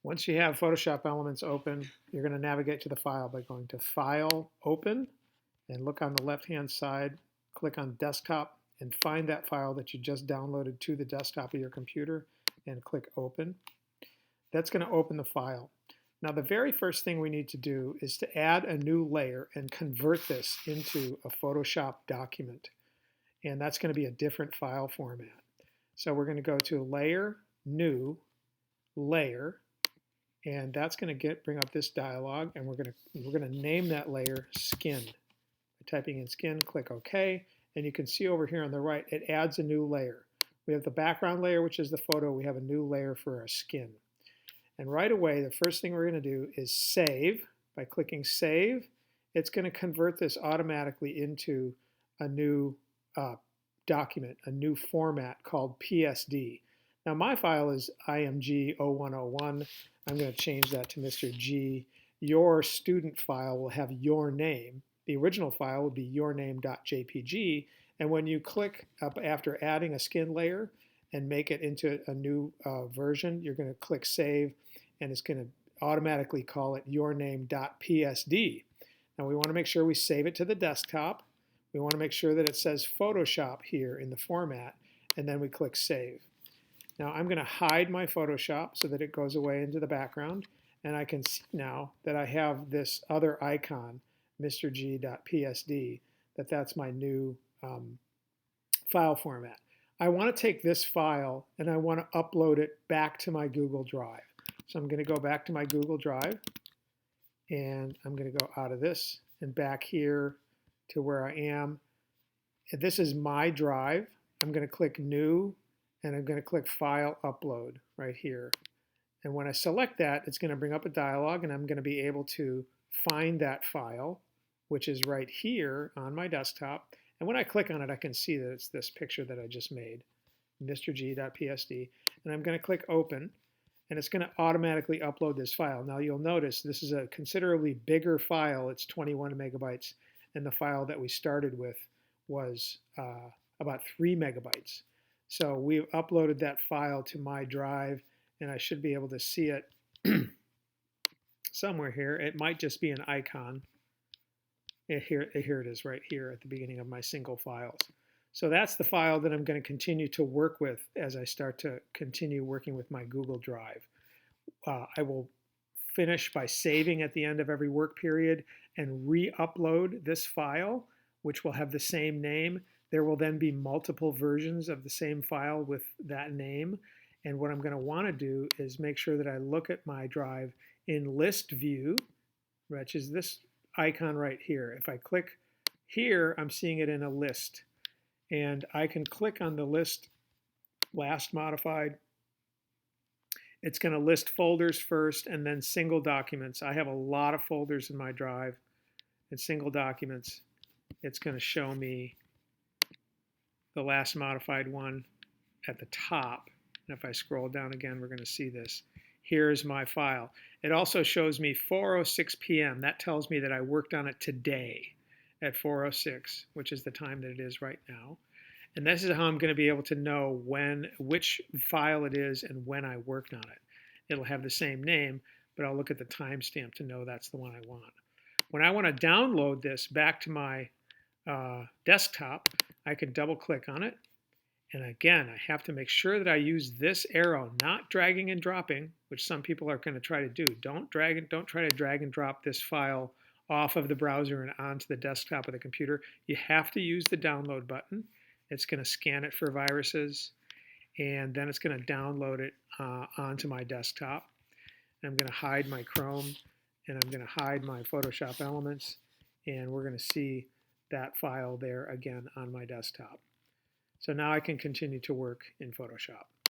Once you have Photoshop Elements open, you're going to navigate to the file by going to File, Open, and look on the left-hand side, click on Desktop, and find that file that you just downloaded to the desktop of your computer, and click Open. That's going to open the file. Now, the very first thing we need to do is to add a new layer and convert this into a Photoshop document. And that's going to be a different file format. So we're going to go to Layer, New, Layer, and that's going to bring up this dialog, and we're going to name that layer Skin. By typing in Skin, click OK, and you can see over here on the right, it adds a new layer. We have the background layer, which is the photo. We have a new layer for our skin. And right away, the first thing we're going to do is save. By clicking Save, it's going to convert this automatically into a new document, a new format called PSD. Now my file is img0101. I'm going to change that to Mr. G. Your student file will have your name. The original file will be yourname.jpg. And when you click up after adding a skin layer and make it into a new version, you're going to click Save, and it's going to automatically call it yourname.psd. Now we want to make sure we save it to the desktop. We want to make sure that it says Photoshop here in the format, and then we click Save. Now I'm going to hide my Photoshop so that it goes away into the background, and I can see now that I have this other icon, mrg.psd, that's my new file format. I want to take this file and I want to upload it back to my Google Drive. So I'm going to go back to my Google Drive, and I'm going to go out of this and back here to where I am. This is my drive. I'm going to click New, and I'm going to click File Upload right here. And when I select that, it's going to bring up a dialog, and I'm going to be able to find that file, which is right here on my desktop. And when I click on it, I can see that it's this picture that I just made, mrg.psd. And I'm going to click Open, and it's going to automatically upload this file. Now you'll notice this is a considerably bigger file. It's 21 megabytes, and the file that we started with was about 3 megabytes. So we've uploaded that file to my drive, and I should be able to see it somewhere here. It might just be an icon. Here it is right here at the beginning of my single files. So that's the file that I'm going to continue to work with as I start to continue working with my Google Drive. I will finish by saving at the end of every work period and re-upload this file, which will have the same name. There will then be multiple versions of the same file with that name. And what I'm going to want to do is make sure that I look at my drive in list view, which is this icon right here. If I click here, I'm seeing it in a list. And I can click on the list last modified. It's going to list folders first and then single documents. I have a lot of folders in my drive and single documents. It's going to show me the last modified one at the top. And if I scroll down again, we're going to see this. Here's my file. It also shows me 4:06 p.m. That tells me that I worked on it today at 4:06, which is the time that it is right now. And this is how I'm going to be able to know which file it is and when I worked on it. It'll have the same name, but I'll look at the timestamp to know that's the one I want. When I want to download this back to my desktop, I can double click on it. And again, I have to make sure that I use this arrow, not dragging and dropping, which some people are going to try to do. Don't try to drag and drop this file off of the browser and onto the desktop of the computer. You have to use the download button. It's going to scan it for viruses, and then it's going to download it onto my desktop. I'm going to hide my Chrome, and I'm going to hide my Photoshop Elements, and we're going to see that file there again on my desktop. So now I can continue to work in Photoshop.